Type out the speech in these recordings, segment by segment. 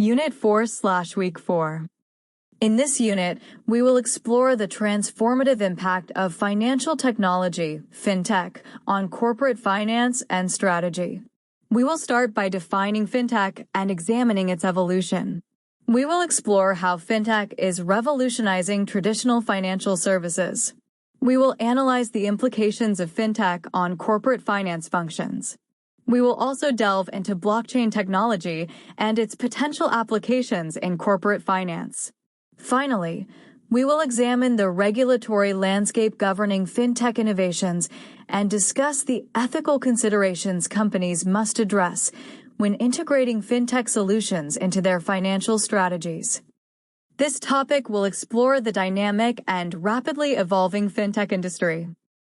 Unit 4/Week 4. In this unit, we will explore the transformative impact of financial technology, fintech, on corporate finance and strategy. We will start by defining fintech and examining its evolution. We will explore how fintech is revolutionizing traditional financial services. We will analyze the implications of fintech on corporate finance functions. We will also delve into blockchain technology and its potential applications in corporate finance. Finally, we will examine the regulatory landscape governing fintech innovations and discuss the ethical considerations companies must address when integrating fintech solutions into their financial strategies. This topic will explore the dynamic and rapidly evolving fintech industry.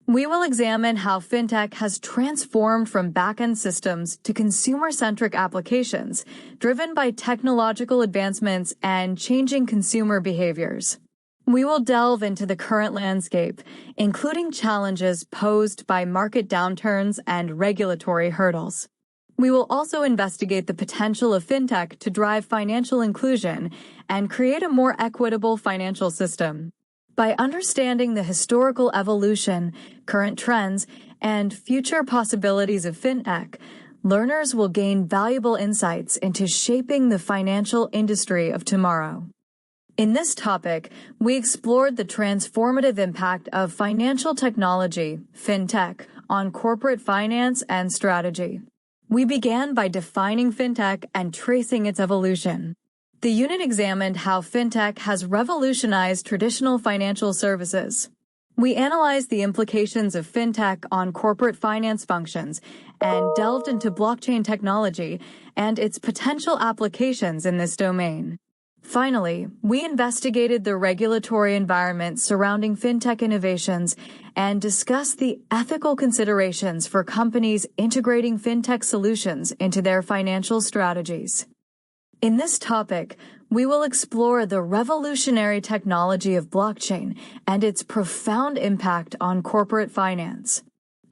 We will examine how fintech has transformed from back-end systems to consumer-centric applications, driven by technological advancements and changing consumer behaviors. We will delve into the current landscape, including challenges posed by market downturns and regulatory hurdles. We will also investigate the potential of fintech to drive financial inclusion and create a more equitable financial system. By understanding the historical evolution, current trends, and future possibilities of fintech, learners will gain valuable insights into shaping the financial industry of tomorrow. In this topic, we explored the transformative impact of financial technology, fintech, on corporate finance and strategy. We began by defining fintech and tracing its evolution. The unit examined how fintech has revolutionized traditional financial services. We analyzed the implications of fintech on corporate finance functions and delved into blockchain technology and its potential applications in this domain. Finally, we investigated the regulatory environment surrounding fintech innovations and discussed the ethical considerations for companies integrating fintech solutions into their financial strategies. In this topic, we will explore the revolutionary technology of blockchain and its profound impact on corporate finance.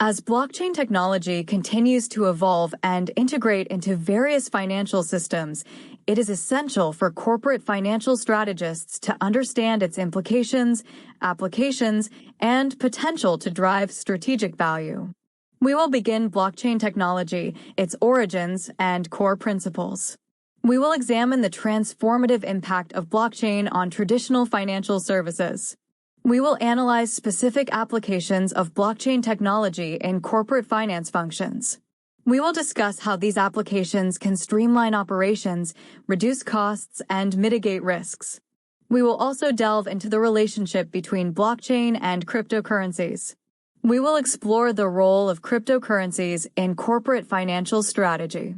As blockchain technology continues to evolve and integrate into various financial systems, it is essential for corporate financial strategists to understand its implications, applications, and potential to drive strategic value. We will begin blockchain technology, its origins, and core principles. We will examine the transformative impact of blockchain on traditional financial services. We will analyze specific applications of blockchain technology in corporate finance functions. We will discuss how these applications can streamline operations, reduce costs, and mitigate risks. We will also delve into the relationship between blockchain and cryptocurrencies. We will explore the role of cryptocurrencies in corporate financial strategy.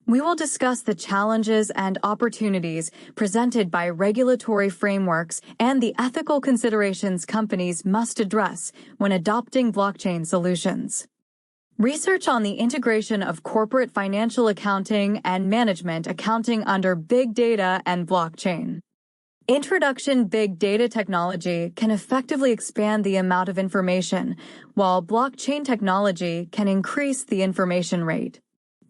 We will discuss the challenges and opportunities presented by regulatory frameworks and the ethical considerations companies must address when adopting blockchain solutions. Research on the integration of corporate financial accounting and management accounting under big data and blockchain. Introduction: big data technology can effectively expand the amount of information, while blockchain technology can increase the information rate.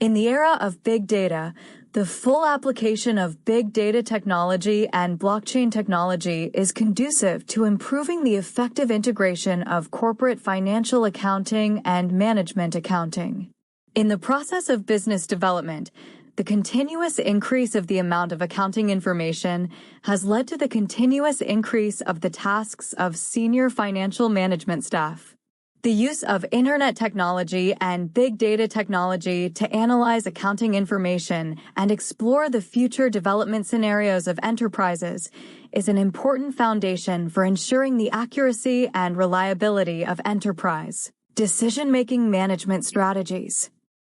In the era of big data, the full application of big data technology and blockchain technology is conducive to improving the effective integration of corporate financial accounting and management accounting. In the process of business development, the continuous increase of the amount of accounting information has led to the continuous increase of the tasks of senior financial management staff. The use of internet technology and big data technology to analyze accounting information and explore the future development scenarios of enterprises is an important foundation for ensuring the accuracy and reliability of enterprise decision-making management strategies.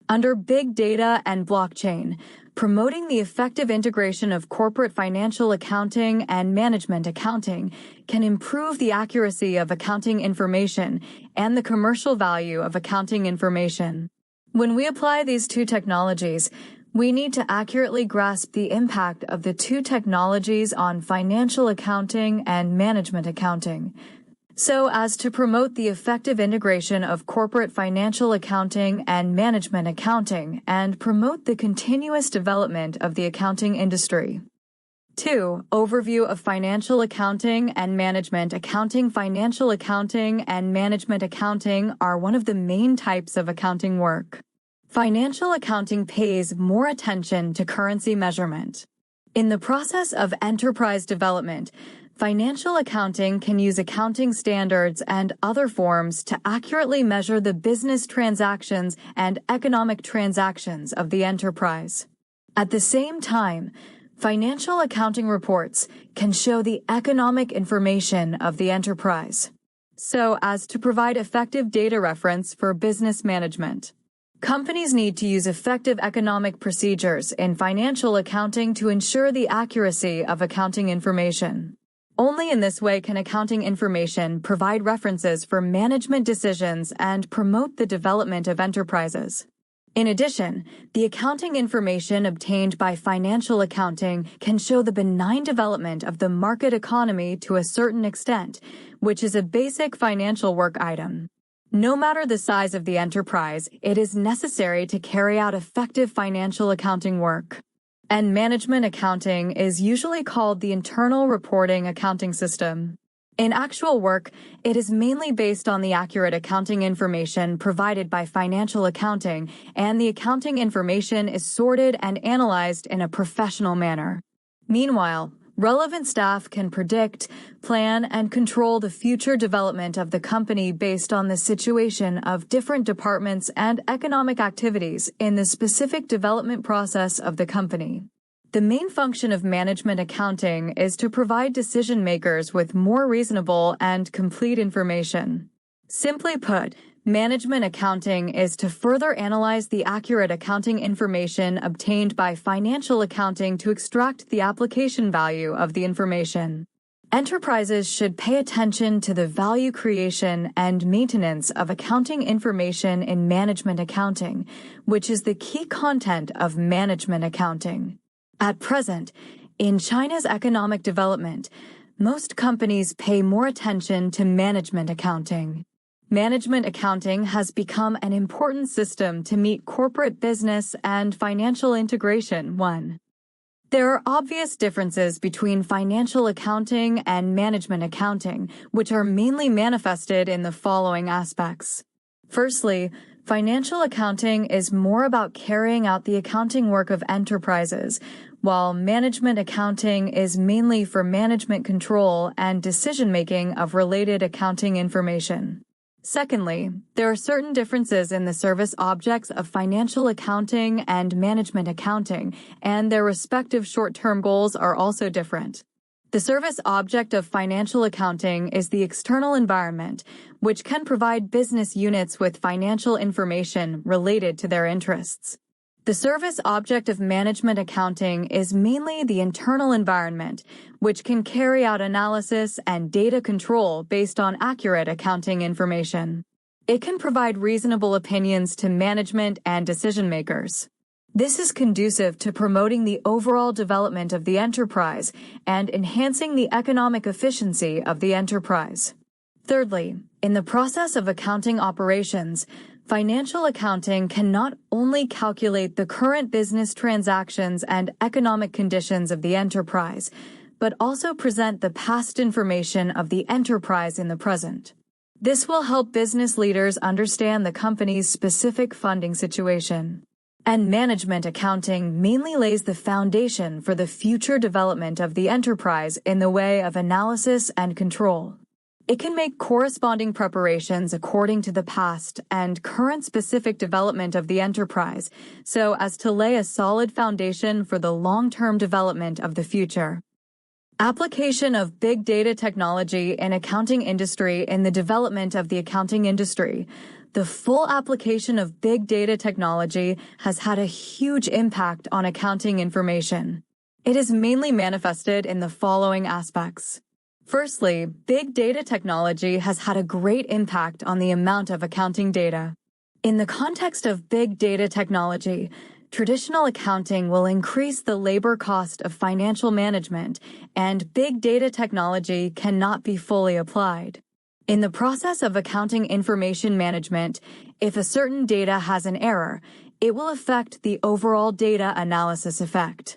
Under big data and blockchain, promoting the effective integration of corporate financial accounting and management accounting can improve the accuracy of accounting information and the commercial value of accounting information. When we apply these two technologies, we need to accurately grasp the impact of the two technologies on financial accounting and management accounting. so as to promote the effective integration of corporate financial accounting and management accounting and promote the continuous development of the accounting industry. 2. Overview of financial accounting and management accounting. Financial accounting and management accounting are one of the main types of accounting work. Financial accounting pays more attention to currency measurement. In the process of enterprise development, financial accounting can use accounting standards and other forms to accurately measure the business transactions and economic transactions of the enterprise. At the same time, financial accounting reports can show the economic information of the enterprise, so as to provide effective data reference for business management. Companies need to use effective economic procedures in financial accounting to ensure the accuracy of accounting information. Only in this way can accounting information provide references for management decisions and promote the development of enterprises. In addition, the accounting information obtained by financial accounting can show the benign development of the market economy to a certain extent, which is a basic financial work item. No matter the size of the enterprise, it is necessary to carry out effective financial accounting work. And management accounting is usually called the internal reporting accounting system. In actual work, it is mainly based on the accurate accounting information provided by financial accounting, and the accounting information is sorted and analyzed in a professional manner. Meanwhile, relevant staff can predict, plan, and control the future development of the company based on the situation of different departments and economic activities in the specific development process of the company. The main function of management accounting is to provide decision makers with more reasonable and complete information. Simply put, management accounting is to further analyze the accurate accounting information obtained by financial accounting to extract the application value of the information. Enterprises should pay attention to the value creation and maintenance of accounting information in management accounting, which is the key content of management accounting. At present, in China's economic development, most companies pay more attention to management accounting. Management accounting has become an important system to meet corporate business and financial integration. 1. There are obvious differences between financial accounting and management accounting, which are mainly manifested in the following aspects. Firstly, financial accounting is more about carrying out the accounting work of enterprises, while management accounting is mainly for management control and decision-making of related accounting information. Secondly, there are certain differences in the service objects of financial accounting and management accounting, and their respective short-term goals are also different. The service object of financial accounting is the external environment, which can provide business units with financial information related to their interests. The service object of management accounting is mainly the internal environment, which can carry out analysis and data control based on accurate accounting information. It can provide reasonable opinions to management and decision makers. This is conducive to promoting the overall development of the enterprise and enhancing the economic efficiency of the enterprise. Thirdly, in the process of accounting operations, financial accounting can not only calculate the current business transactions and economic conditions of the enterprise, but also present the past information of the enterprise in the present. This will help business leaders understand the company's specific funding situation. And management accounting mainly lays the foundation for the future development of the enterprise in the way of analysis and control. It can make corresponding preparations according to the past and current specific development of the enterprise, so as to lay a solid foundation for the long-term development of the future. Application of big data technology in accounting industry in the development of the accounting industry. The full application of big data technology has had a huge impact on accounting information. It is mainly manifested in the following aspects. Firstly, big data technology has had a great impact on the amount of accounting data. In the context of big data technology, traditional accounting will increase the labor cost of financial management, and big data technology cannot be fully applied. In the process of accounting information management, if a certain data has an error, it will affect the overall data analysis effect.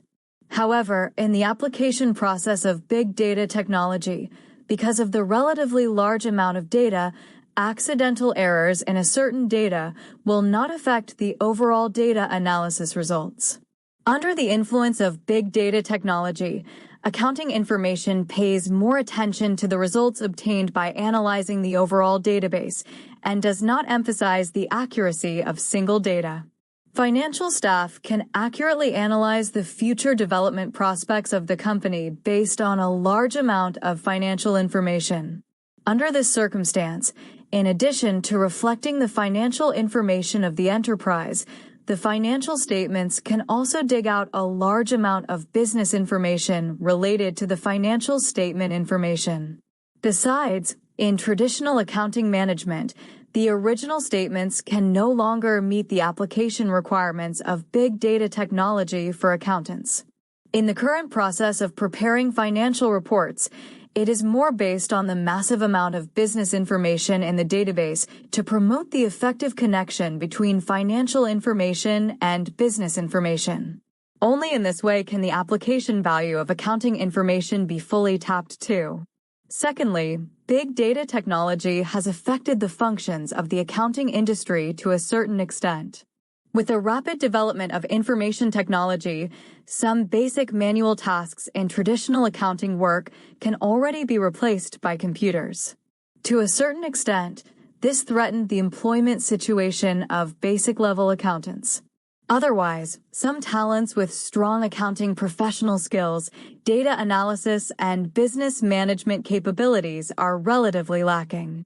However, in the application process of big data technology, because of the relatively large amount of data, accidental errors in a certain data will not affect the overall data analysis results. Under the influence of big data technology, accounting information pays more attention to the results obtained by analyzing the overall database and does not emphasize the accuracy of single data. Financial staff can accurately analyze the future development prospects of the company based on a large amount of financial information. Under this circumstance, in addition to reflecting the financial information of the enterprise, the financial statements can also dig out a large amount of business information related to the financial statement information. Besides, in traditional accounting management, the original statements can no longer meet the application requirements of big data technology for accountants. In the current process of preparing financial reports, it is more based on the massive amount of business information in the database to promote the effective connection between financial information and business information. Only in this way can the application value of accounting information be fully tapped too. Secondly, big data technology has affected the functions of the accounting industry to a certain extent. With the rapid development of information technology, some basic manual tasks in traditional accounting work can already be replaced by computers. To a certain extent, this threatened the employment situation of basic-level accountants. Otherwise, some talents with strong accounting professional skills, data analysis, and business management capabilities are relatively lacking.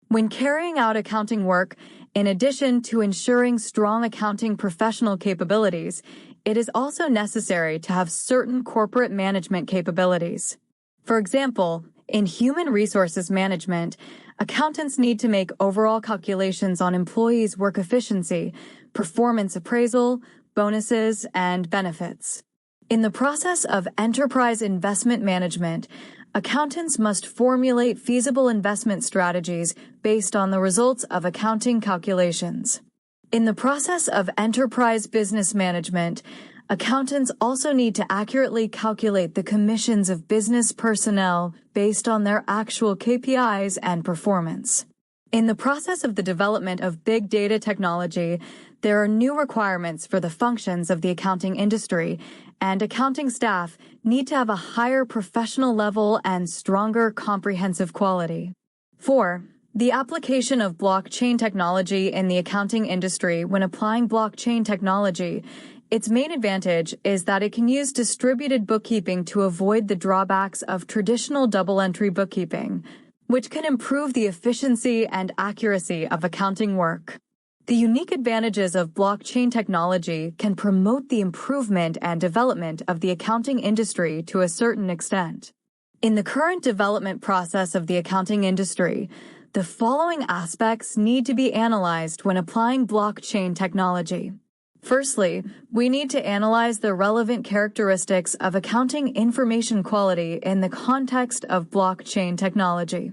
When carrying out accounting work, in addition to ensuring strong accounting professional capabilities, it is also necessary to have certain corporate management capabilities. For example, in human resources management, accountants need to make overall calculations on employees' work efficiency, performance appraisal, bonuses, and benefits. In the process of enterprise investment management, accountants must formulate feasible investment strategies based on the results of accounting calculations. In the process of enterprise business management, accountants also need to accurately calculate the commissions of business personnel based on their actual KPIs and performance. In the process of the development of big data technology, there are new requirements for the functions of the accounting industry, and accounting staff need to have a higher professional level and stronger comprehensive quality. 4. The application of blockchain technology in the accounting industry. When applying blockchain technology, its main advantage is that it can use distributed bookkeeping to avoid the drawbacks of traditional double-entry bookkeeping, which can improve the efficiency and accuracy of accounting work. The unique advantages of blockchain technology can promote the improvement and development of the accounting industry to a certain extent. In the current development process of the accounting industry, the following aspects need to be analyzed when applying blockchain technology. Firstly, we need to analyze the relevant characteristics of accounting information quality in the context of blockchain technology.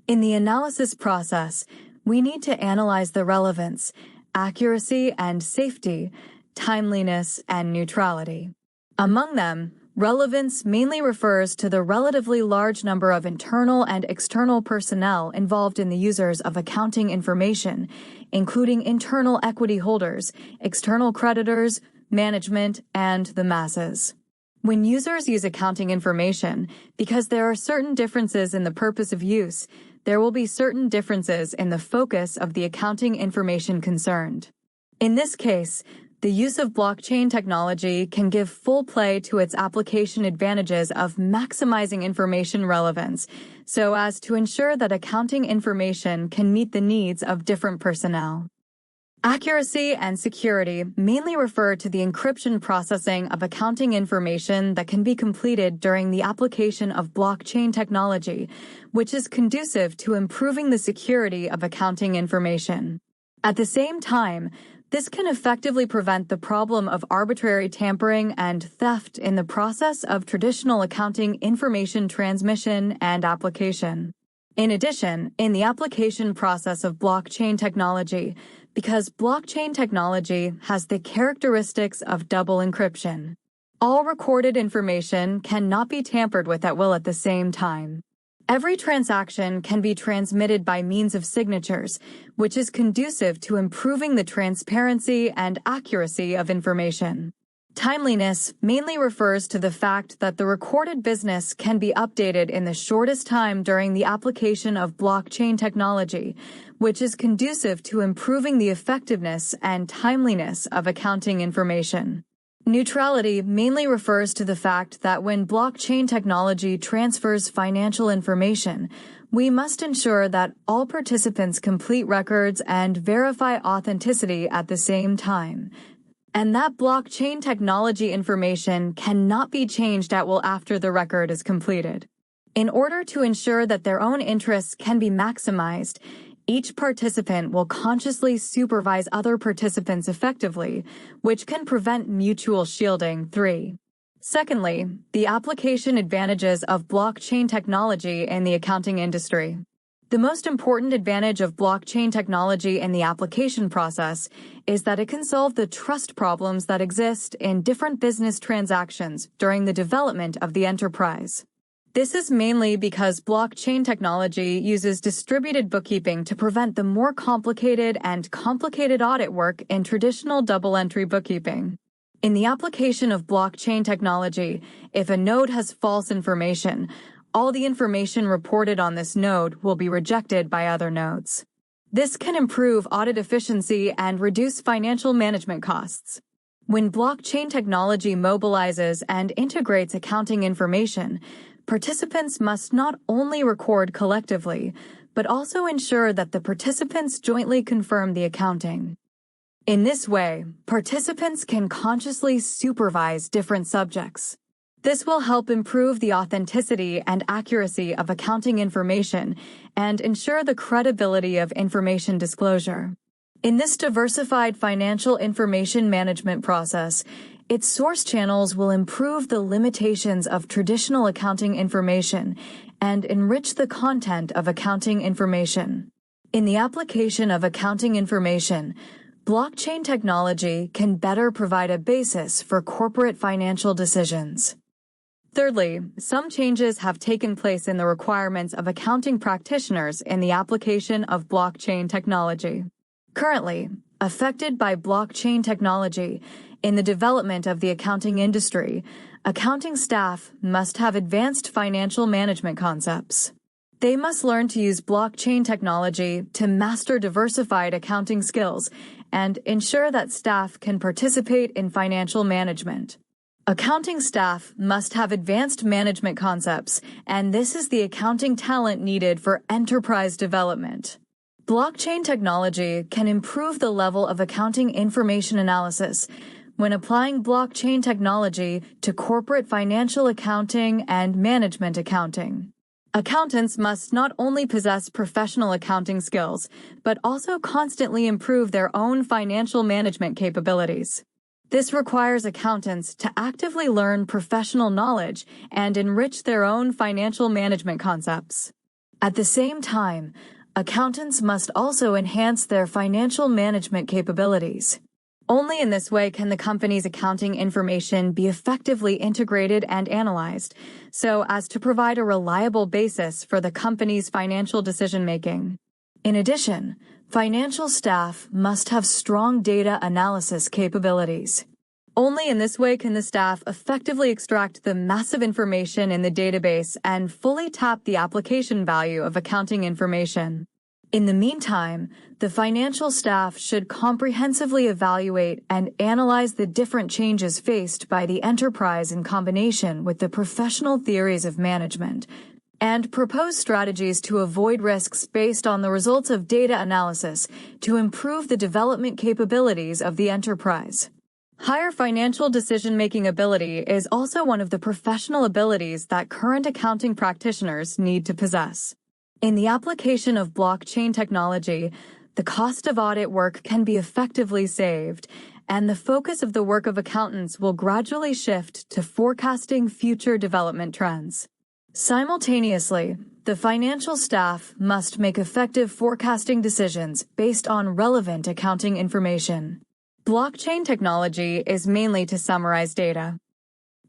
In the analysis process, we need to analyze the relevance, accuracy and safety, timeliness and neutrality. Among them, relevance mainly refers to the relatively large number of internal and external personnel involved in the users of accounting information, including internal equity holders, external creditors, management, and the masses. When users use accounting information, because there are certain differences in the purpose of use, there will be certain differences in the focus of the accounting information concerned. In this case, the use of blockchain technology can give full play to its application advantages of maximizing information relevance, so as to ensure that accounting information can meet the needs of different personnel. Accuracy and security mainly refer to the encryption processing of accounting information that can be completed during the application of blockchain technology, which is conducive to improving the security of accounting information. At the same time, this can effectively prevent the problem of arbitrary tampering and theft in the process of traditional accounting information transmission and application. In addition, in the application process of blockchain technology, because blockchain technology has the characteristics of double encryption, all recorded information cannot be tampered with at will at the same time. Every transaction can be transmitted by means of signatures, which is conducive to improving the transparency and accuracy of information. Timeliness mainly refers to the fact that the recorded business can be updated in the shortest time during the application of blockchain technology, which is conducive to improving the effectiveness and timeliness of accounting information. Neutrality mainly refers to the fact that when blockchain technology transfers financial information, we must ensure that all participants complete records and verify authenticity at the same time, and that blockchain technology information cannot be changed at will after the record is completed. In order to ensure that their own interests can be maximized, each participant will consciously supervise other participants effectively, which can prevent mutual shielding. 3. Secondly, the application advantages of blockchain technology in the accounting industry. The most important advantage of blockchain technology in the application process is that it can solve the trust problems that exist in different business transactions during the development of the enterprise. This is mainly because blockchain technology uses distributed bookkeeping to prevent the more complicated and complicated audit work in traditional double-entry bookkeeping. In the application of blockchain technology, if a node has false information, all the information reported on this node will be rejected by other nodes. This can improve audit efficiency and reduce financial management costs. When blockchain technology mobilizes and integrates accounting information, participants must not only record collectively, but also ensure that the participants jointly confirm the accounting. In this way, participants can consciously supervise different subjects. This will help improve the authenticity and accuracy of accounting information and ensure the credibility of information disclosure. In this diversified financial information management process, its source channels will improve the limitations of traditional accounting information and enrich the content of accounting information. In the application of accounting information, blockchain technology can better provide a basis for corporate financial decisions. Thirdly, some changes have taken place in the requirements of accounting practitioners in the application of blockchain technology. Currently, affected by blockchain technology, in the development of the accounting industry, accounting staff must have advanced financial management concepts. They must learn to use blockchain technology to master diversified accounting skills and ensure that staff can participate in financial management. Accounting staff must have advanced management concepts, and this is the accounting talent needed for enterprise development. Blockchain technology can improve the level of accounting information analysis when applying blockchain technology to corporate financial accounting and management accounting. Accountants must not only possess professional accounting skills, but also constantly improve their own financial management capabilities. This requires accountants to actively learn professional knowledge and enrich their own financial management concepts. At the same time, accountants must also enhance their financial management capabilities. Only in this way can the company's accounting information be effectively integrated and analyzed, so as to provide a reliable basis for the company's financial decision-making. In addition, financial staff must have strong data analysis capabilities. Only in this way can the staff effectively extract the massive information in the database and fully tap the application value of accounting information. In the meantime, the financial staff should comprehensively evaluate and analyze the different changes faced by the enterprise in combination with the professional theories of management, and propose strategies to avoid risks based on the results of data analysis to improve the development capabilities of the enterprise. Higher financial decision-making ability is also one of the professional abilities that current accounting practitioners need to possess. In the application of blockchain technology, the cost of audit work can be effectively saved, and the focus of the work of accountants will gradually shift to forecasting future development trends. Simultaneously, the financial staff must make effective forecasting decisions based on relevant accounting information. Blockchain technology is mainly to summarize data.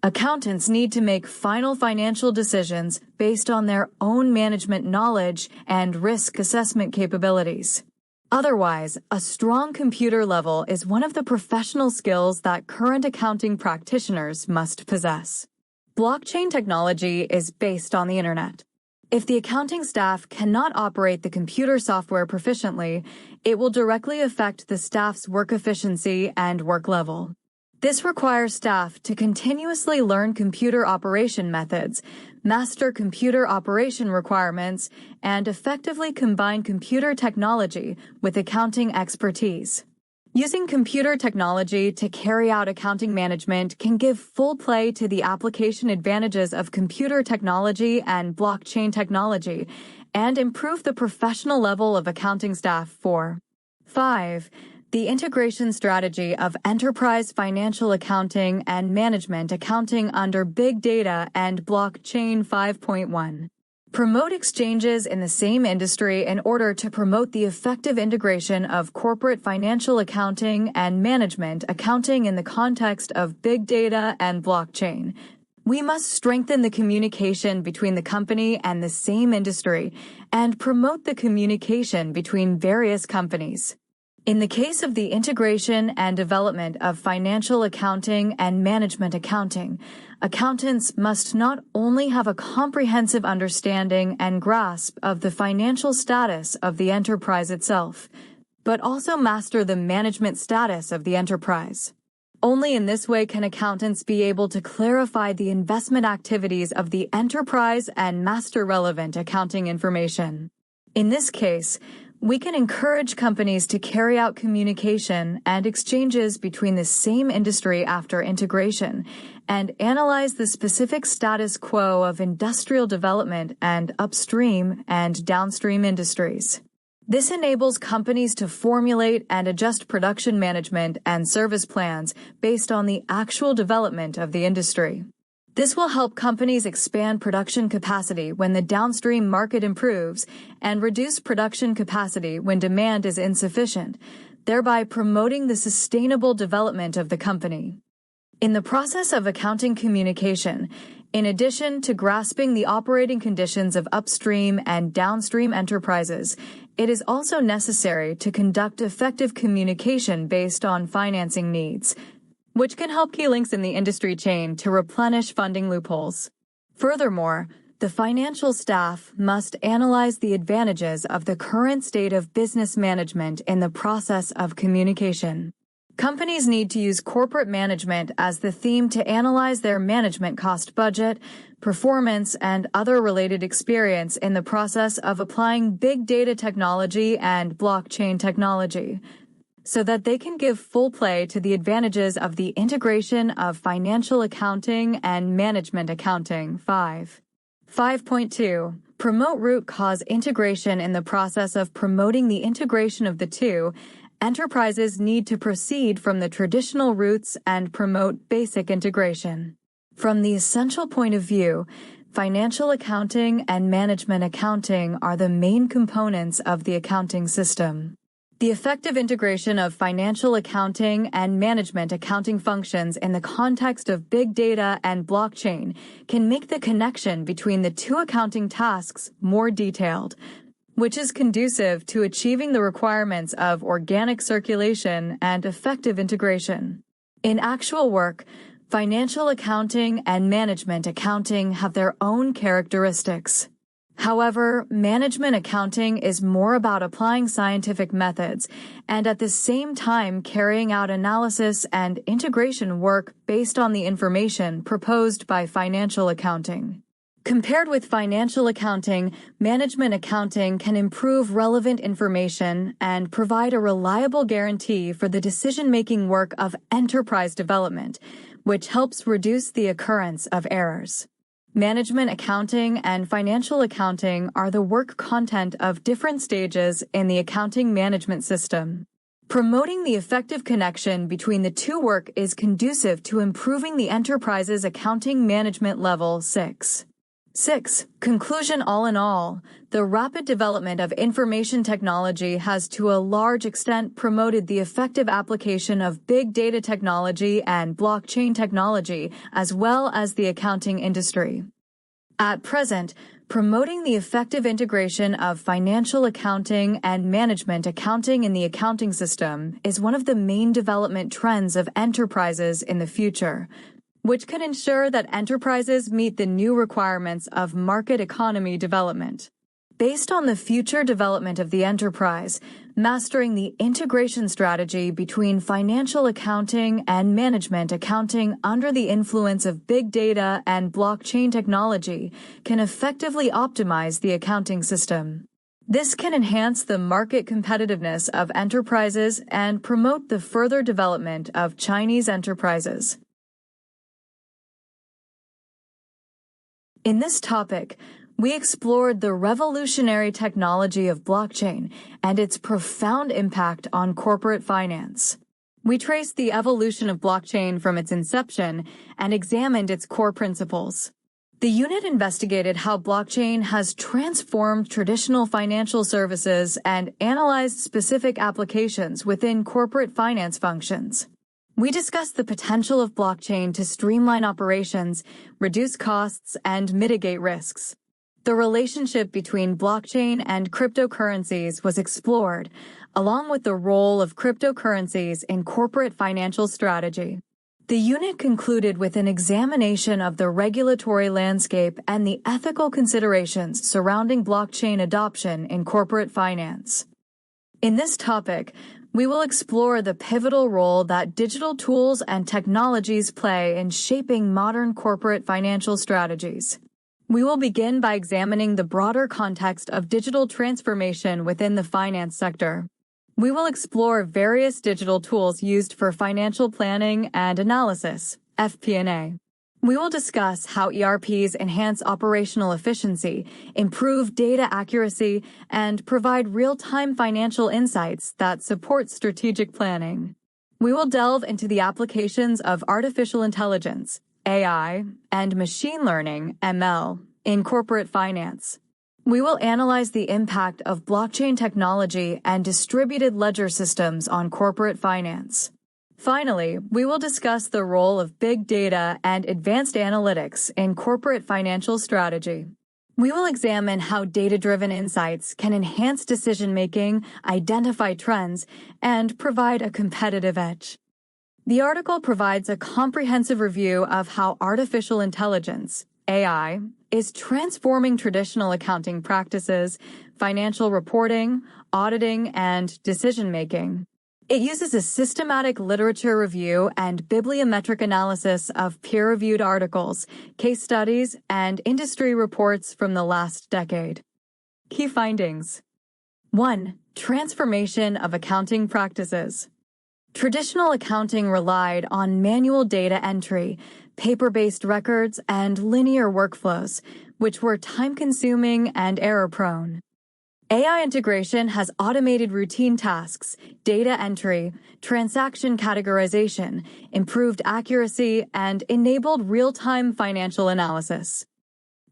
Accountants need to make final financial decisions based on their own management knowledge and risk assessment capabilities. Otherwise, a strong computer level is one of the professional skills that current accounting practitioners must possess. Blockchain technology is based on the internet. If the accounting staff cannot operate the computer software proficiently, it will directly affect the staff's work efficiency and work level. This requires staff to continuously learn computer operation methods, master computer operation requirements, and effectively combine computer technology with accounting expertise. Using computer technology to carry out accounting management can give full play to the application advantages of computer technology and blockchain technology, and improve the professional level of accounting staff. 5. The integration strategy of enterprise financial accounting and management accounting under big data and blockchain. 5.1. Promote exchanges in the same industry in order to promote the effective integration of corporate financial accounting and management accounting in the context of big data and blockchain. We must strengthen the communication between the company and the same industry and promote the communication between various companies. In the case of the integration and development of financial accounting and management accounting, accountants must not only have a comprehensive understanding and grasp of the financial status of the enterprise itself, but also master the management status of the enterprise. Only in this way can accountants be able to clarify the investment activities of the enterprise and master relevant accounting information. In this case, we can encourage companies to carry out communication and exchanges between the same industry after integration and analyze the specific status quo of industrial development and upstream and downstream industries. This enables companies to formulate and adjust production management and service plans based on the actual development of the industry. This will help companies expand production capacity when the downstream market improves and reduce production capacity when demand is insufficient, thereby promoting the sustainable development of the company. In the process of accounting communication, in addition to grasping the operating conditions of upstream and downstream enterprises, it is also necessary to conduct effective communication based on financing needs, which can help key links in the industry chain to replenish funding loopholes. Furthermore, the financial staff must analyze the advantages of the current state of business management in the process of communication. Companies need to use corporate management as the theme to analyze their management cost budget, performance, and other related experience in the process of applying big data technology and blockchain technology, so that they can give full play to the advantages of the integration of financial accounting and management accounting. 5.2. Promote root cause integration. In the process of promoting the integration of the two, enterprises need to proceed from the traditional roots and promote basic integration. From the essential point of view, financial accounting and management accounting are the main components of the accounting system. The effective integration of financial accounting and management accounting functions in the context of big data and blockchain can make the connection between the two accounting tasks more detailed, which is conducive to achieving the requirements of organic circulation and effective integration. In actual work, financial accounting and management accounting have their own characteristics. However, management accounting is more about applying scientific methods and at the same time carrying out analysis and integration work based on the information proposed by financial accounting. Compared with financial accounting, management accounting can improve relevant information and provide a reliable guarantee for the decision-making work of enterprise development, which helps reduce the occurrence of errors. Management accounting and financial accounting are the work content of different stages in the accounting management system. Promoting the effective connection between the two work is conducive to improving the enterprise's accounting management level. 6. 6. Conclusion. All in all, the rapid development of information technology has to a large extent promoted the effective application of big data technology and blockchain technology, as well as the accounting industry. At present, promoting the effective integration of financial accounting and management accounting in the accounting system is one of the main development trends of enterprises in the future, which can ensure that enterprises meet the new requirements of market economy development. Based on the future development of the enterprise, mastering the integration strategy between financial accounting and management accounting under the influence of big data and blockchain technology can effectively optimize the accounting system. This can enhance the market competitiveness of enterprises and promote the further development of Chinese enterprises. In this topic, we explored the revolutionary technology of blockchain and its profound impact on corporate finance. We traced the evolution of blockchain from its inception and examined its core principles. The unit investigated how blockchain has transformed traditional financial services and analyzed specific applications within corporate finance functions. We discussed the potential of blockchain to streamline operations, reduce costs, and mitigate risks. The relationship between blockchain and cryptocurrencies was explored, along with the role of cryptocurrencies in corporate financial strategy. The unit concluded with an examination of the regulatory landscape and the ethical considerations surrounding blockchain adoption in corporate finance. In this topic, we will explore the pivotal role that digital tools and technologies play in shaping modern corporate financial strategies. We will begin by examining the broader context of digital transformation within the finance sector. We will explore various digital tools used for financial planning and analysis, FP&A. We will discuss how ERPs enhance operational efficiency, improve data accuracy, and provide real-time financial insights that support strategic planning. We will delve into the applications of artificial intelligence, AI, and machine learning, ML, in corporate finance. We will analyze the impact of blockchain technology and distributed ledger systems on corporate finance. Finally, we will discuss the role of big data and advanced analytics in corporate financial strategy. We will examine how data-driven insights can enhance decision-making, identify trends, and provide a competitive edge. The article provides a comprehensive review of how artificial intelligence, AI, is transforming traditional accounting practices, financial reporting, auditing, and decision-making. It uses a systematic literature review and bibliometric analysis of peer-reviewed articles, case studies, and industry reports from the last decade. Key findings. 1. Transformation of accounting practices. Traditional accounting relied on manual data entry, paper-based records, and linear workflows, which were time-consuming and error-prone. AI integration has automated routine tasks, data entry, transaction categorization, improved accuracy, and enabled real-time financial analysis.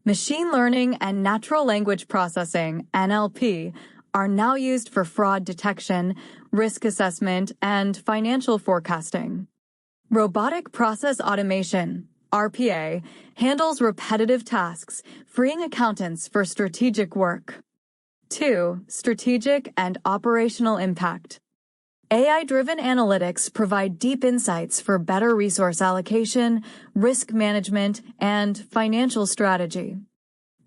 Machine learning and natural language processing, NLP, are now used for fraud detection, risk assessment, and financial forecasting. Robotic process automation, RPA, handles repetitive tasks, freeing accountants for strategic work. 2. Strategic and operational impact. AI-driven analytics provide deep insights for better resource allocation, risk management, and financial strategy.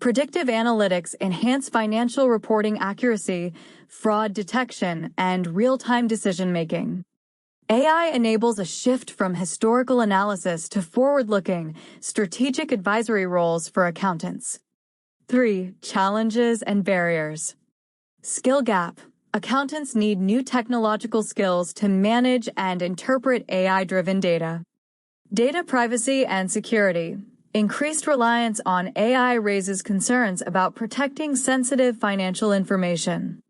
Predictive analytics enhance financial reporting accuracy, fraud detection, and real-time decision-making. AI enables a shift from historical analysis to forward-looking, strategic advisory roles for accountants. 3. Challenges and barriers. Skill gap. Accountants need new technological skills to manage and interpret AI-driven data. Data privacy and security. Increased reliance on AI raises concerns about protecting sensitive financial information.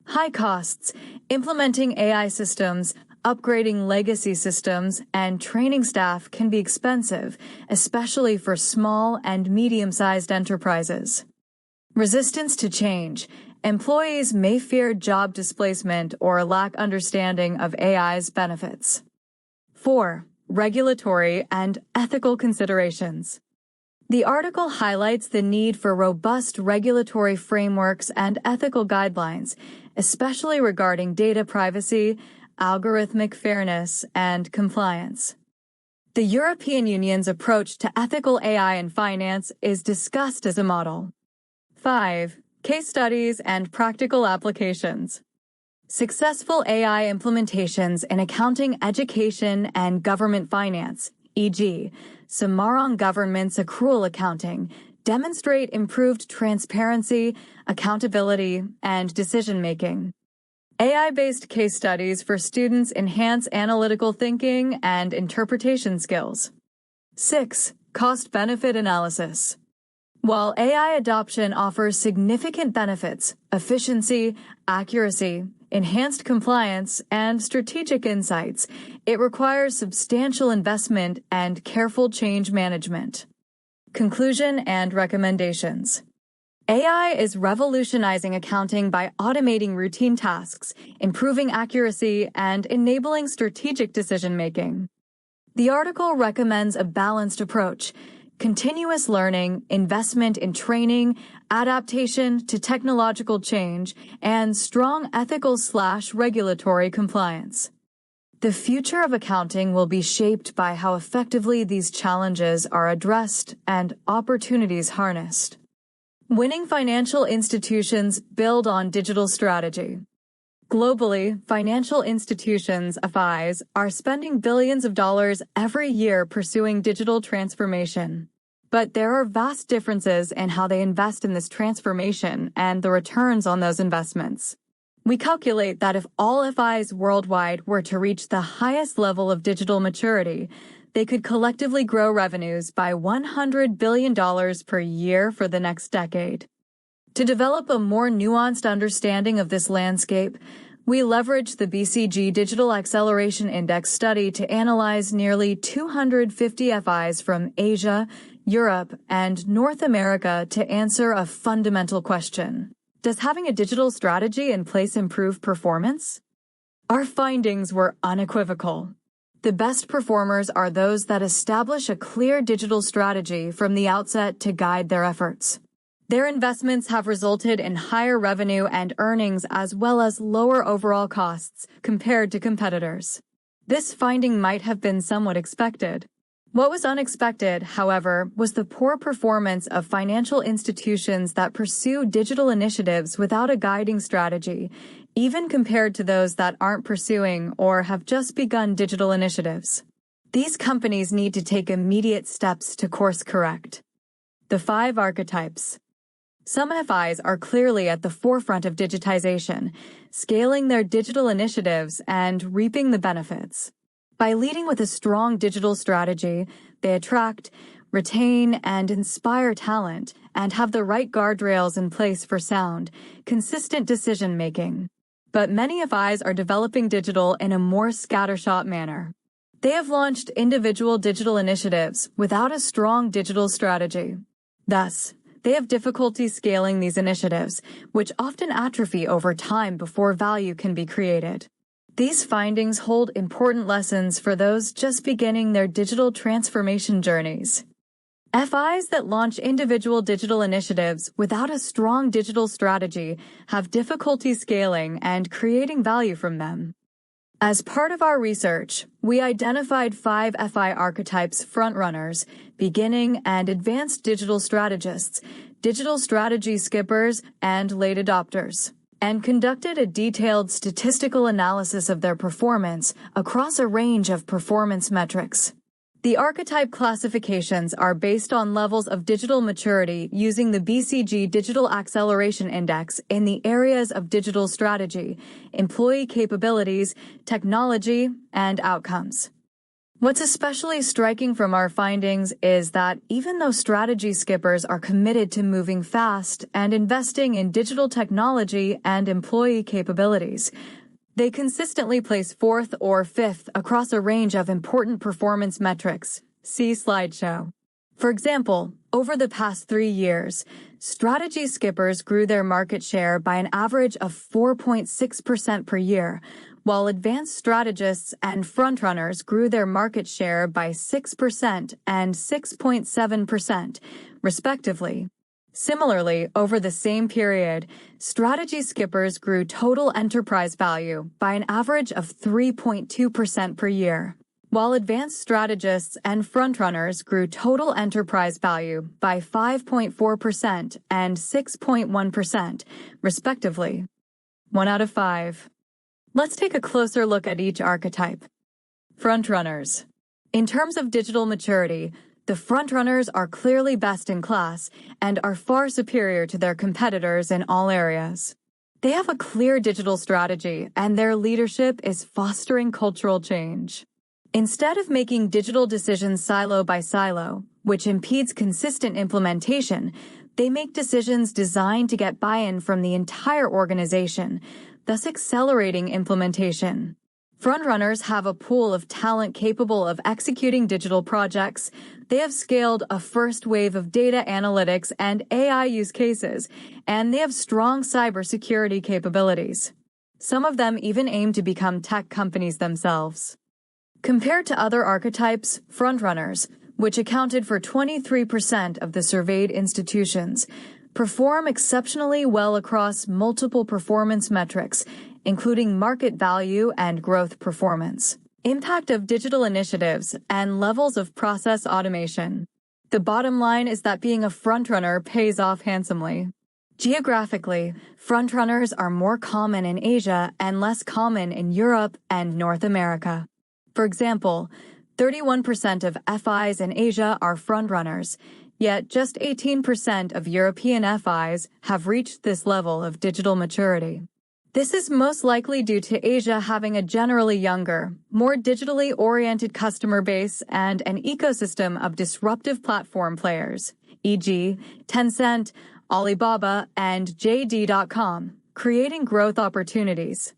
High costs. Implementing AI systems, upgrading legacy systems and training staff can be expensive, especially for small and medium-sized enterprises. Resistance to change. Employees may fear job displacement or lack understanding of AI's benefits. 4. Regulatory and ethical considerations. The article highlights the need for robust regulatory frameworks and ethical guidelines, especially regarding data privacy, algorithmic fairness, and compliance. The European Union's approach to ethical AI in finance is discussed as a model. 5. Case studies and practical applications. Successful AI implementations in accounting, education, and government finance, e.g., Samarang government's accrual accounting, demonstrate improved transparency, accountability, and decision-making. AI-based case studies for students enhance analytical thinking and interpretation skills. 6. Cost-benefit analysis. While AI adoption offers significant benefits, efficiency, accuracy, enhanced compliance, and strategic insights, it requires substantial investment and careful change management. Conclusion and recommendations. AI is revolutionizing accounting by automating routine tasks, improving accuracy, and enabling strategic decision-making. The article recommends a balanced approach: continuous learning, investment in training, adaptation to technological change, and strong ethical/regulatory compliance. The future of accounting will be shaped by how effectively these challenges are addressed and opportunities harnessed. Winning financial institutions build on digital strategy. Globally, financial institutions, FIs, are spending billions of dollars every year pursuing digital transformation. But there are vast differences in how they invest in this transformation and the returns on those investments. We calculate that if all FIs worldwide were to reach the highest level of digital maturity, they could collectively grow revenues by $100 billion per year for the next decade. To develop a more nuanced understanding of this landscape, we leveraged the BCG Digital Acceleration Index study to analyze nearly 250 FIs from Asia, Europe, and North America to answer a fundamental question: does having a digital strategy in place improve performance? Our findings were unequivocal. The best performers are those that establish a clear digital strategy from the outset to guide their efforts. Their investments have resulted in higher revenue and earnings as well as lower overall costs compared to competitors. This finding might have been somewhat expected. What was unexpected, however, was the poor performance of financial institutions that pursue digital initiatives without a guiding strategy, even compared to those that aren't pursuing or have just begun digital initiatives. These companies need to take immediate steps to course correct. The 5 archetypes. Some FIs are clearly at the forefront of digitization, scaling their digital initiatives and reaping the benefits. By leading with a strong digital strategy, they attract, retain, and inspire talent and have the right guardrails in place for sound, consistent decision-making. But many FIs are developing digital in a more scattershot manner. They have launched individual digital initiatives without a strong digital strategy. Thus, they have difficulty scaling these initiatives, which often atrophy over time before value can be created. These findings hold important lessons for those just beginning their digital transformation journeys. FIs that launch individual digital initiatives without a strong digital strategy have difficulty scaling and creating value from them. As part of our research, we identified 5 FI archetypes: frontrunners, beginning and advanced digital strategists, digital strategy skippers, and late adopters, and conducted a detailed statistical analysis of their performance across a range of performance metrics. The archetype classifications are based on levels of digital maturity using the BCG Digital Acceleration Index in the areas of digital strategy, employee capabilities, technology, and outcomes. What's especially striking from our findings is that even though strategy skippers are committed to moving fast and investing in digital technology and employee capabilities, They consistently place fourth or fifth across a range of important performance metrics. See slideshow. For example, over the past 3 years, strategy skippers grew their market share by an average of 4.6% per year, while advanced strategists and frontrunners grew their market share by 6% and 6.7%, respectively. Similarly, over the same period, strategy skippers grew total enterprise value by an average of 3.2% per year, while advanced strategists and frontrunners grew total enterprise value by 5.4% and 6.1%, respectively. 1 out of 5. Let's take a closer look at each archetype. Frontrunners. In terms of digital maturity, the frontrunners are clearly best in class and are far superior to their competitors in all areas. They have a clear digital strategy, and their leadership is fostering cultural change. Instead of making digital decisions silo by silo, which impedes consistent implementation, they make decisions designed to get buy-in from the entire organization, thus accelerating implementation. Frontrunners have a pool of talent capable of executing digital projects. They have scaled a first wave of data analytics and AI use cases, and they have strong cybersecurity capabilities. Some of them even aim to become tech companies themselves. Compared to other archetypes, frontrunners, which accounted for 23% of the surveyed institutions, perform exceptionally well across multiple performance metrics, including market value and growth performance, impact of digital initiatives, and levels of process automation. The bottom line is that being a frontrunner pays off handsomely. Geographically, frontrunners are more common in Asia and less common in Europe and North America. For example, 31% of FIs in Asia are frontrunners, yet just 18% of European FIs have reached this level of digital maturity. This is most likely due to Asia having a generally younger, more digitally oriented customer base and an ecosystem of disruptive platform players, e.g., Tencent, Alibaba, and JD.com, creating growth opportunities.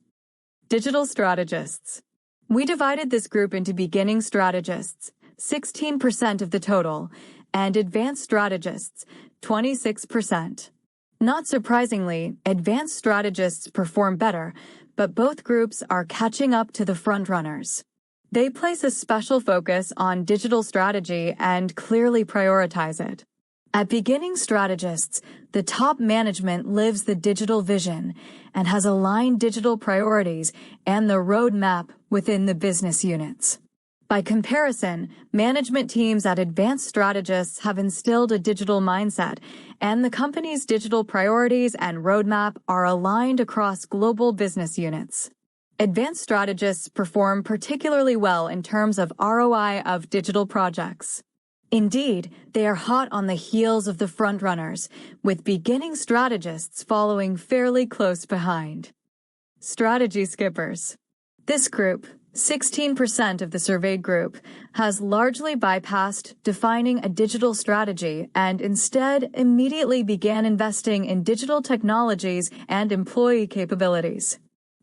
Digital strategists. We divided this group into beginning strategists, 16% of the total, and advanced strategists, 26%. Not surprisingly, advanced strategists perform better, but both groups are catching up to the frontrunners. They place a special focus on digital strategy and clearly prioritize it. At beginning strategists, the top management lives the digital vision and has aligned digital priorities and the roadmap within the business units. By comparison, management teams at advanced strategists have instilled a digital mindset, and the company's digital priorities and roadmap are aligned across global business units. Advanced strategists perform particularly well in terms of ROI of digital projects. Indeed, they are hot on the heels of the frontrunners, with beginning strategists following fairly close behind. Strategy skippers. This group, 16% of the surveyed group, has largely bypassed defining a digital strategy and instead immediately began investing in digital technologies and employee capabilities.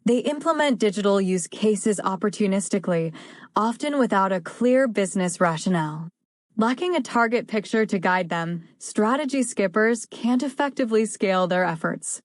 They implement digital use cases opportunistically, often without a clear business rationale. Lacking a target picture to guide them, strategy skippers can't effectively scale their efforts.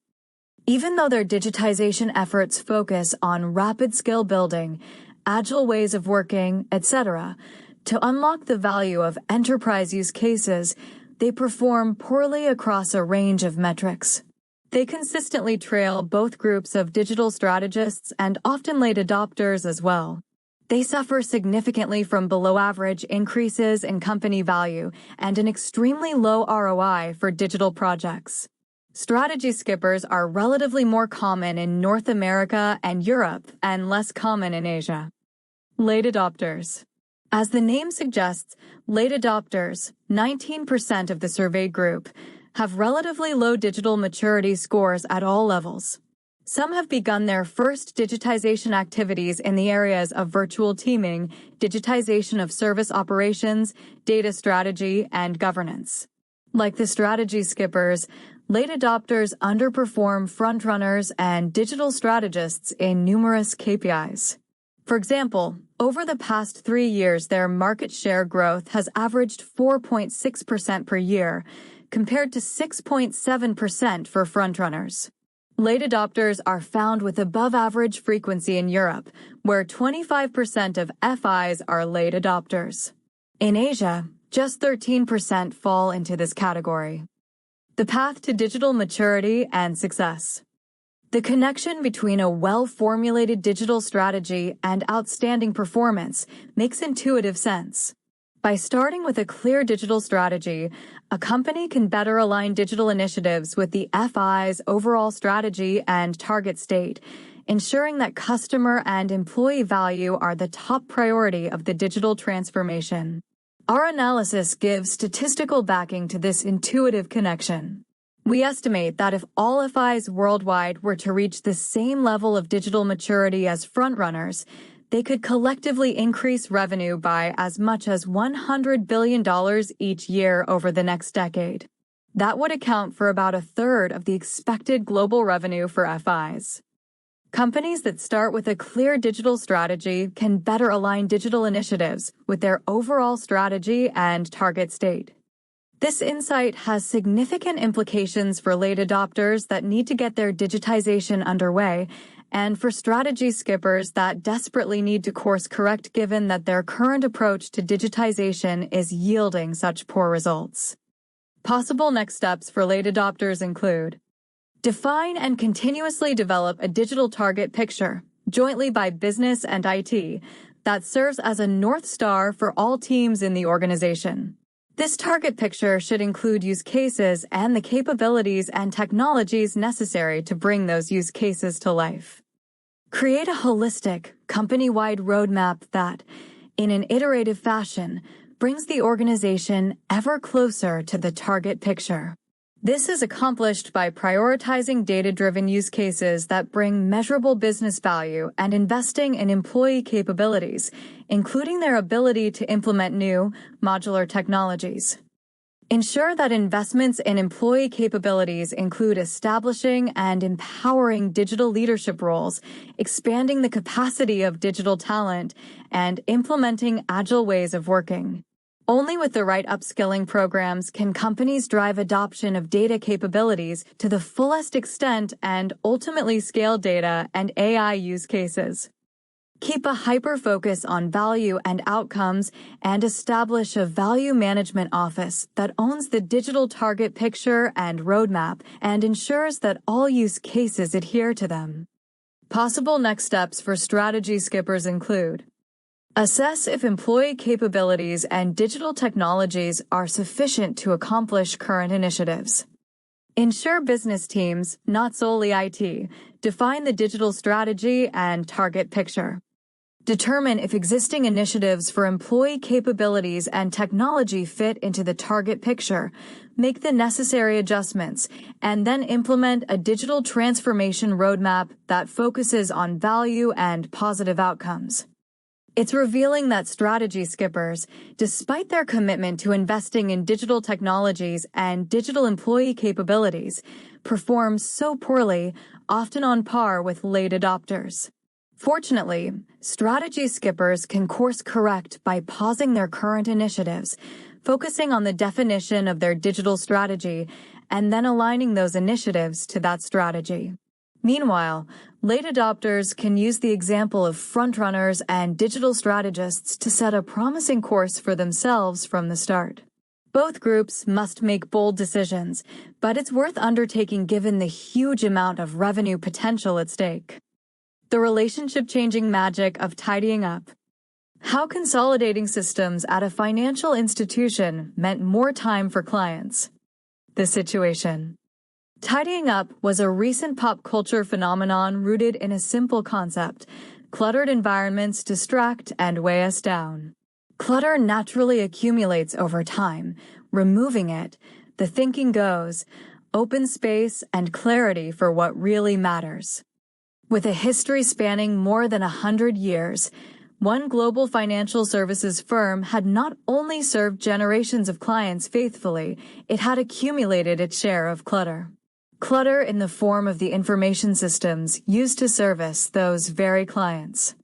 Even though their digitization efforts focus on rapid skill building, agile ways of working, etc., to unlock the value of enterprise use cases, they perform poorly across a range of metrics. They consistently trail both groups of digital strategists and often late adopters as well. They suffer significantly from below-average increases in company value and an extremely low ROI for digital projects. Strategy skippers are relatively more common in North America and Europe and less common in Asia. Late adopters. As the name suggests, late adopters, 19% of the surveyed group, have relatively low digital maturity scores at all levels. Some have begun their first digitization activities in the areas of virtual teaming, digitization of service operations, data strategy, and governance. Like the strategy skippers, late adopters underperform frontrunners and digital strategists in numerous KPIs. For example, over the past 3 years, their market share growth has averaged 4.6% per year, compared to 6.7% for frontrunners. Late adopters are found with above-average frequency in Europe, where 25% of FIs are late adopters. In Asia, just 13% fall into this category. The path to digital maturity and success. The connection between a well-formulated digital strategy and outstanding performance makes intuitive sense. By starting with a clear digital strategy, a company can better align digital initiatives with the FI's overall strategy and target state, ensuring that customer and employee value are the top priority of the digital transformation. Our analysis gives statistical backing to this intuitive connection. We estimate that if all FIs worldwide were to reach the same level of digital maturity as frontrunners, they could collectively increase revenue by as much as $100 billion each year over the next decade. That would account for about a third of the expected global revenue for FIs. Companies that start with a clear digital strategy can better align digital initiatives with their overall strategy and target state. This insight has significant implications for late adopters that need to get their digitization underway, and for strategy skippers that desperately need to course correct given that their current approach to digitization is yielding such poor results. Possible next steps for late adopters include: define and continuously develop a digital target picture, jointly by business and IT, that serves as a North Star for all teams in the organization. This target picture should include use cases and the capabilities and technologies necessary to bring those use cases to life. Create a holistic, company-wide roadmap that, in an iterative fashion, brings the organization ever closer to the target picture. This is accomplished by prioritizing data-driven use cases that bring measurable business value and investing in employee capabilities, including their ability to implement new, modular technologies. Ensure that investments in employee capabilities include establishing and empowering digital leadership roles, expanding the capacity of digital talent, and implementing agile ways of working. Only with the right upskilling programs can companies drive adoption of data capabilities to the fullest extent and ultimately scale data and AI use cases. Keep a hyper-focus on value and outcomes and establish a value management office that owns the digital target picture and roadmap and ensures that all use cases adhere to them. Possible next steps for strategy skippers include: assess if employee capabilities and digital technologies are sufficient to accomplish current initiatives. Ensure business teams, not solely IT, define the digital strategy and target picture. Determine if existing initiatives for employee capabilities and technology fit into the target picture, make the necessary adjustments, and then implement a digital transformation roadmap that focuses on value and positive outcomes. It's revealing that strategy skippers, despite their commitment to investing in digital technologies and digital employee capabilities, perform so poorly, often on par with late adopters. Fortunately, strategy skippers can course correct by pausing their current initiatives, focusing on the definition of their digital strategy, and then aligning those initiatives to that strategy. Meanwhile, late adopters can use the example of frontrunners and digital strategists to set a promising course for themselves from the start. Both groups must make bold decisions, but it's worth undertaking given the huge amount of revenue potential at stake. The relationship-changing magic of tidying up. How consolidating systems at a financial institution meant more time for clients. The situation. Tidying up was a recent pop culture phenomenon rooted in a simple concept: cluttered environments distract and weigh us down. Clutter naturally accumulates over time. Removing it, the thinking goes, open space and clarity for what really matters. With a history spanning more than 100 years, one global financial services firm had not only served generations of clients faithfully, it had accumulated its share of clutter. Clutter in the form of the information systems used to service those very clients.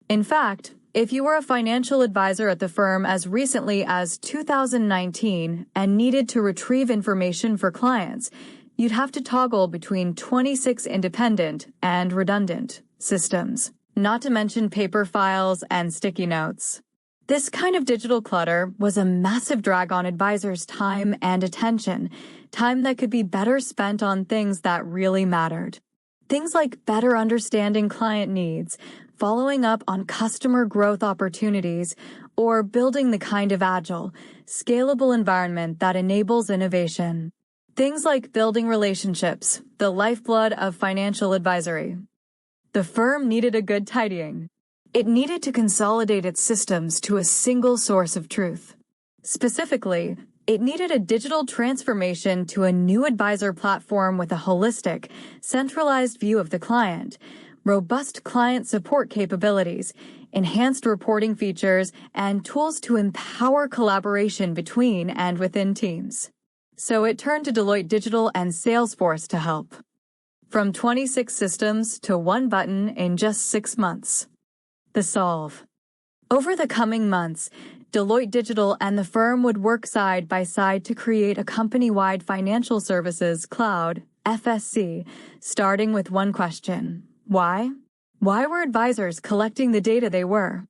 In fact, if you were a financial advisor at the firm as recently as 2019 and needed to retrieve information for clients, you'd have to toggle between 26 independent and redundant systems, not to mention paper files and sticky notes. This kind of digital clutter was a massive drag on advisors' time and attention, time that could be better spent on things that really mattered. Things like better understanding client needs, following up on customer growth opportunities, or building the kind of agile, scalable environment that enables innovation. Things like building relationships, the lifeblood of financial advisory. The firm needed a good tidying. It needed to consolidate its systems to a single source of truth. Specifically, it needed a digital transformation to a new advisor platform with a holistic, centralized view of the client, robust client support capabilities, enhanced reporting features, and tools to empower collaboration between and within teams. So it turned to Deloitte Digital and Salesforce to help. From 26 systems to one button in just 6 months. The solve. Over the coming months, Deloitte Digital and the firm would work side by side to create a company-wide financial services cloud, FSC, starting with one question. Why? Why were advisors collecting the data they were?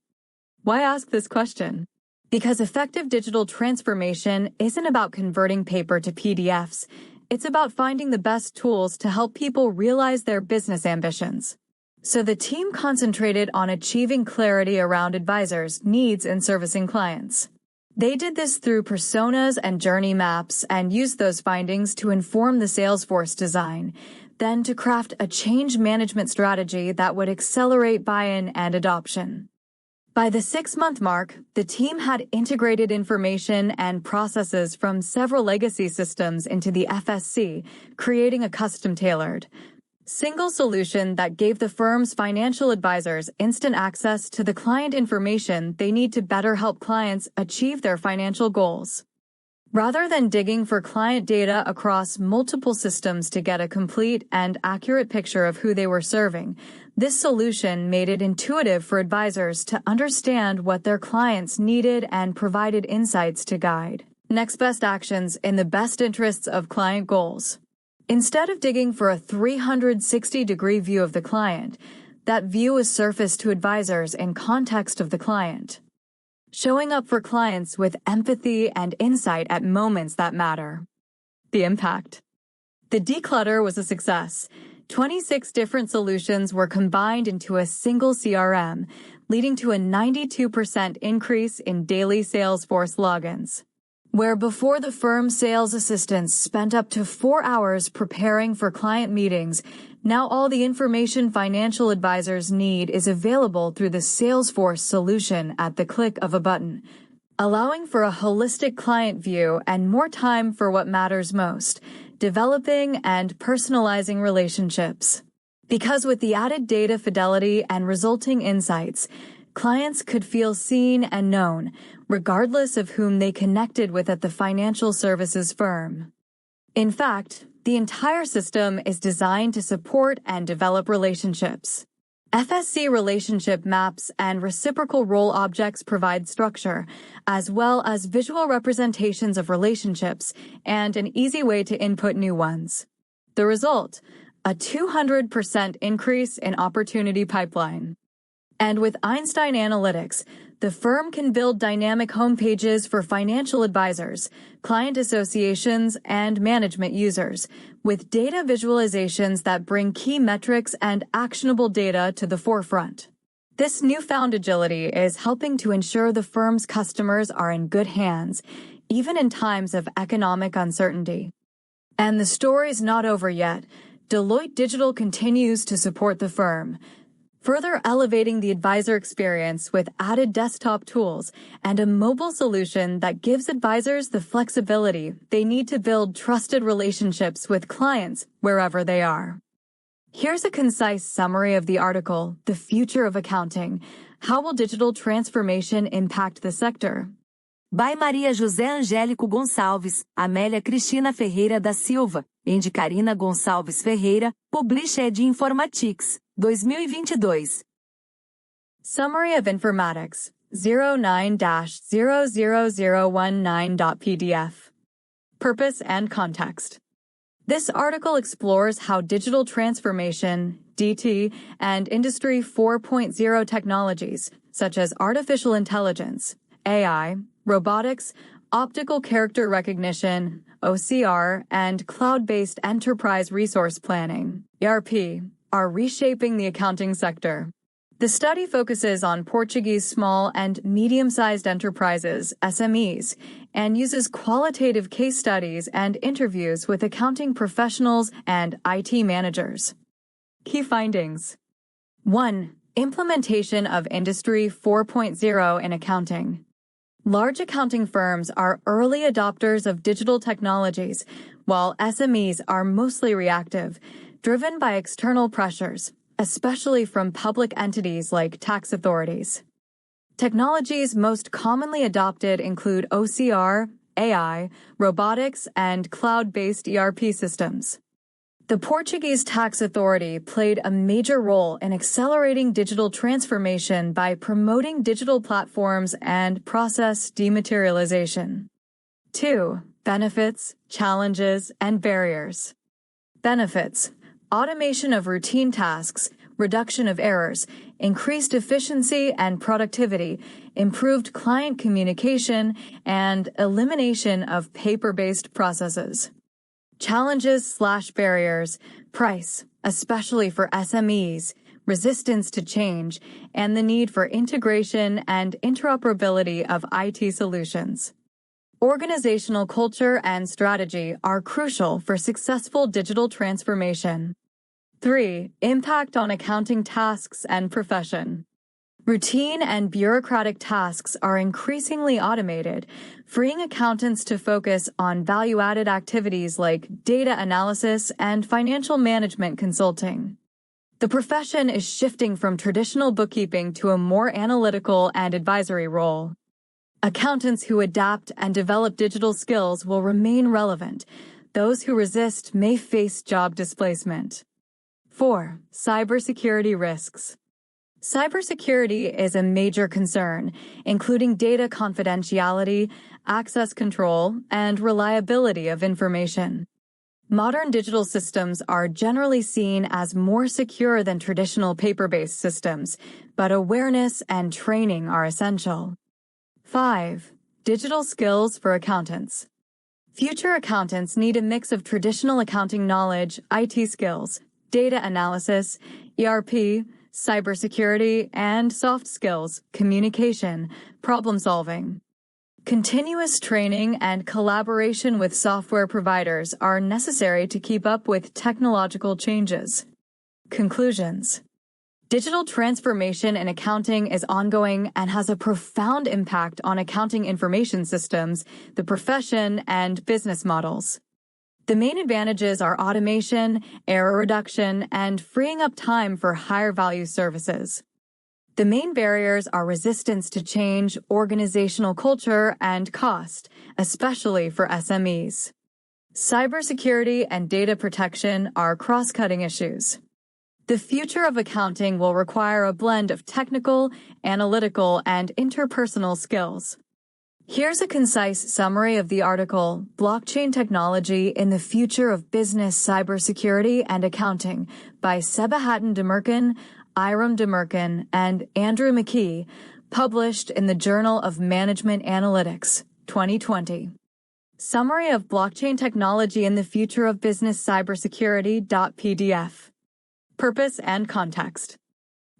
Why ask this question? Because effective digital transformation isn't about converting paper to PDFs. It's about finding the best tools to help people realize their business ambitions. So the team concentrated on achieving clarity around advisors' needs in servicing clients. They did this through personas and journey maps and used those findings to inform the Salesforce design, then to craft a change management strategy that would accelerate buy-in and adoption. By the 6-month mark, the team had integrated information and processes from several legacy systems into the FSC, creating a custom-tailored, single solution that gave the firm's financial advisors instant access to the client information they need to better help clients achieve their financial goals. Rather than digging for client data across multiple systems to get a complete and accurate picture of who they were serving, this solution made it intuitive for advisors to understand what their clients needed and provided insights to guide next best actions in the best interests of client goals. Instead of digging for a 360-degree view of the client, that view is surfaced to advisors in context of the client, showing up for clients with empathy and insight at moments that matter. The impact. The declutter was a success. 26 different solutions were combined into a single CRM, leading to a 92% increase in daily Salesforce logins. Where before the firm's sales assistants spent up to 4 hours preparing for client meetings, now all the information financial advisors need is available through the Salesforce solution at the click of a button, allowing for a holistic client view and more time for what matters most, developing and personalizing relationships. Because with the added data fidelity and resulting insights, clients could feel seen and known, regardless of whom they connected with at the financial services firm. In fact, the entire system is designed to support and develop relationships. FSC relationship maps and reciprocal role objects provide structure, as well as visual representations of relationships and an easy way to input new ones. The result, a 200% increase in opportunity pipeline. And with Einstein Analytics, the firm can build dynamic homepages for financial advisors, client associations, and management users, with data visualizations that bring key metrics and actionable data to the forefront. This newfound agility is helping to ensure the firm's customers are in good hands, even in times of economic uncertainty. And the story's not over yet. Deloitte Digital continues to support the firm, further elevating the advisor experience with added desktop tools and a mobile solution that gives advisors the flexibility they need to build trusted relationships with clients wherever they are. Here's a concise summary of the article, The Future of Accounting. How will digital transformation impact the sector? By Maria José Angélico Gonçalves, Amélia Cristina Ferreira da Silva, Andy Karina Gonçalves Ferreira, Published Informatics, 2022. Summary of Informatics 09-00019.pdf. Purpose and context. This article explores how digital transformation, DT, and Industry 4.0 technologies, such as artificial intelligence, AI, robotics, optical character recognition, OCR, and cloud-based enterprise resource planning, ERP, are reshaping the accounting sector. The study focuses on Portuguese small and medium-sized enterprises, SMEs, and uses qualitative case studies and interviews with accounting professionals and IT managers. Key findings. 1. Implementation of Industry 4.0 in accounting. Large accounting firms are early adopters of digital technologies, while SMEs are mostly reactive, driven by external pressures, especially from public entities like tax authorities. Technologies most commonly adopted include OCR, AI, robotics, and cloud-based ERP systems. The Portuguese tax authority played a major role in accelerating digital transformation by promoting digital platforms and process dematerialization. 2. Benefits, challenges, and barriers. Benefits. Automation of routine tasks, reduction of errors, increased efficiency and productivity, improved client communication, and elimination of paper-based processes. Challenges/barriers, price, especially for SMEs, resistance to change, and the need for integration and interoperability of IT solutions. Organizational culture and strategy are crucial for successful digital transformation. 3. Impact on accounting tasks and profession. Routine and bureaucratic tasks are increasingly automated, freeing accountants to focus on value-added activities like data analysis and financial management consulting. The profession is shifting from traditional bookkeeping to a more analytical and advisory role. Accountants who adapt and develop digital skills will remain relevant. Those who resist may face job displacement. 4. Cybersecurity risks. Cybersecurity is a major concern, including data confidentiality, access control, and reliability of information. Modern digital systems are generally seen as more secure than traditional paper-based systems, but awareness and training are essential. 5. Digital skills for accountants. Future accountants need a mix of traditional accounting knowledge, IT skills, data analysis, ERP, cybersecurity, and soft skills, communication, problem-solving. Continuous training and collaboration with software providers are necessary to keep up with technological changes. Conclusions. Digital transformation in accounting is ongoing and has a profound impact on accounting information systems, the profession, and business models. The main advantages are automation, error reduction, and freeing up time for higher-value services. The main barriers are resistance to change, organizational culture, and cost, especially for SMEs. Cybersecurity and data protection are cross-cutting issues. The future of accounting will require a blend of technical, analytical, and interpersonal skills. Here's a concise summary of the article, Blockchain Technology in the Future of Business Cybersecurity and Accounting by Sebahattin Demirkan, Iram Demirkan, and Andrew McKee, published in the Journal of Management Analytics, 2020. Summary of Blockchain Technology in the Future of Business Cybersecurity.pdf. Purpose and context.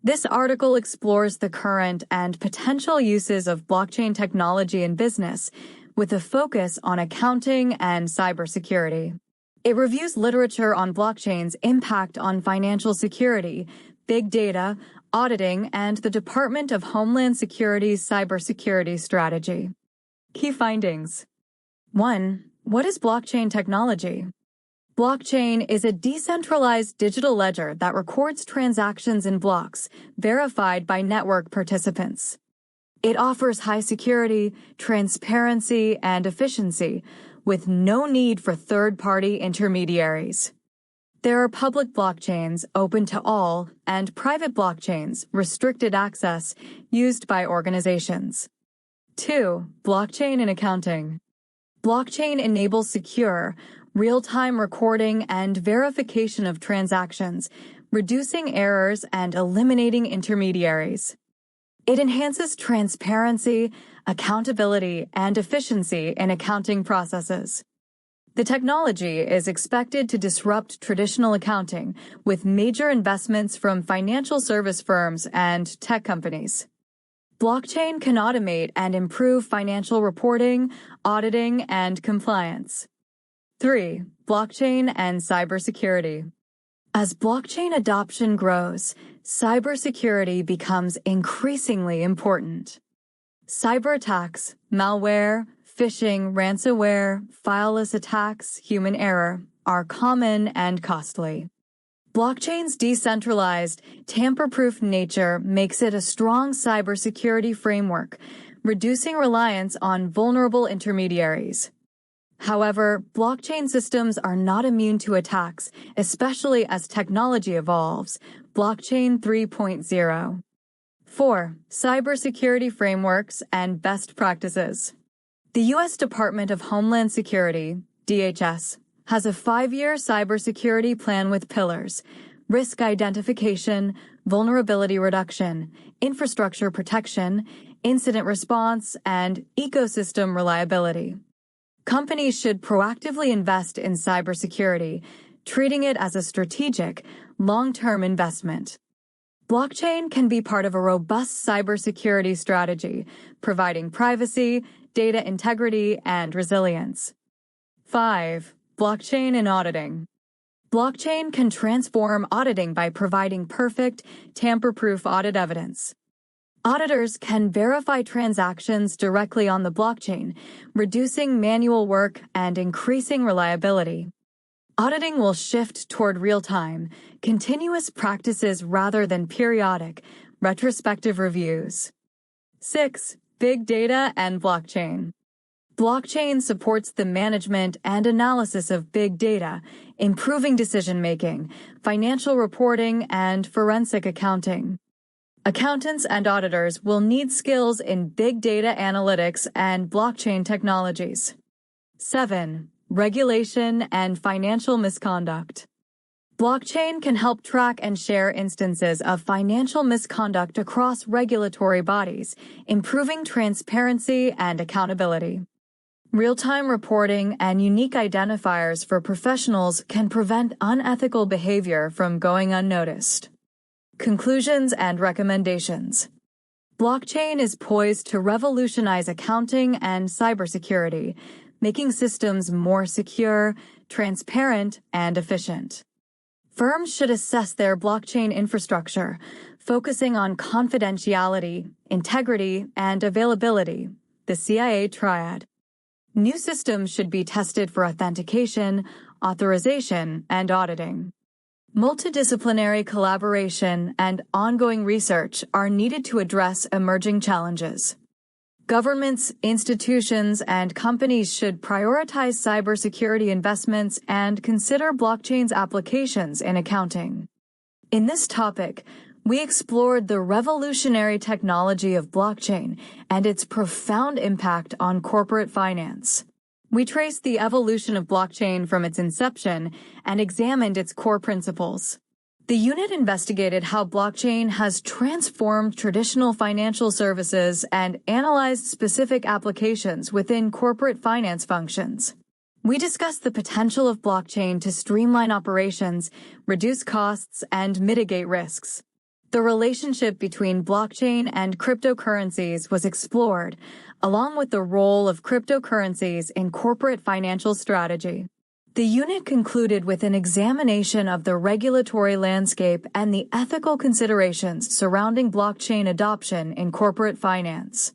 This article explores the current and potential uses of blockchain technology in business, with a focus on accounting and cybersecurity. It reviews literature on blockchain's impact on financial security, big data, auditing, and the Department of Homeland Security's cybersecurity strategy. Key findings. 1. What is blockchain technology? Blockchain is a decentralized digital ledger that records transactions in blocks, verified by network participants. It offers high security, transparency, and efficiency, with no need for third-party intermediaries. There are public blockchains open to all and private blockchains, restricted access, used by organizations. 2. Blockchain in accounting. Blockchain enables secure, real-time recording and verification of transactions, reducing errors and eliminating intermediaries. It enhances transparency, accountability, and efficiency in accounting processes. The technology is expected to disrupt traditional accounting with major investments from financial service firms and tech companies. Blockchain can automate and improve financial reporting, auditing, and compliance. 3. Blockchain and cybersecurity. As blockchain adoption grows, cybersecurity becomes increasingly important. Cyber attacks, malware, phishing, ransomware, fileless attacks, human error are common and costly. Blockchain's decentralized, tamper-proof nature makes it a strong cybersecurity framework, reducing reliance on vulnerable intermediaries. However, blockchain systems are not immune to attacks, especially as technology evolves. Blockchain 3.0. 4. Cybersecurity frameworks and best practices. The U.S. Department of Homeland Security, DHS, has a 5-year cybersecurity plan with pillars: risk identification, vulnerability reduction, infrastructure protection, incident response, and ecosystem reliability. Companies should proactively invest in cybersecurity, treating it as a strategic, long-term investment. Blockchain can be part of a robust cybersecurity strategy, providing privacy, data integrity, and resilience. 5. Blockchain in auditing. Blockchain can transform auditing by providing perfect, tamper-proof audit evidence. Auditors can verify transactions directly on the blockchain, reducing manual work and increasing reliability. Auditing will shift toward real-time, continuous practices rather than periodic, retrospective reviews. 6. Big data and blockchain. Blockchain supports the management and analysis of big data, improving decision-making, financial reporting, and forensic accounting. Accountants and auditors will need skills in big data analytics and blockchain technologies. 7. Regulation and financial misconduct. Blockchain can help track and share instances of financial misconduct across regulatory bodies, improving transparency and accountability. Real-time reporting and unique identifiers for professionals can prevent unethical behavior from going unnoticed. Conclusions and recommendations. Blockchain is poised to revolutionize accounting and cybersecurity, making systems more secure, transparent, and efficient. Firms should assess their blockchain infrastructure, focusing on confidentiality, integrity, and availability, the CIA triad. New systems should be tested for authentication, authorization, and auditing. Multidisciplinary collaboration and ongoing research are needed to address emerging challenges. Governments, institutions, and companies should prioritize cybersecurity investments and consider blockchain's applications in accounting. In this topic, we explored the revolutionary technology of blockchain and its profound impact on corporate finance. We traced the evolution of blockchain from its inception and examined its core principles. The unit investigated how blockchain has transformed traditional financial services and analyzed specific applications within corporate finance functions. We discussed the potential of blockchain to streamline operations, reduce costs, and mitigate risks. The relationship between blockchain and cryptocurrencies was explored, along with the role of cryptocurrencies in corporate financial strategy. The unit concluded with an examination of the regulatory landscape and the ethical considerations surrounding blockchain adoption in corporate finance.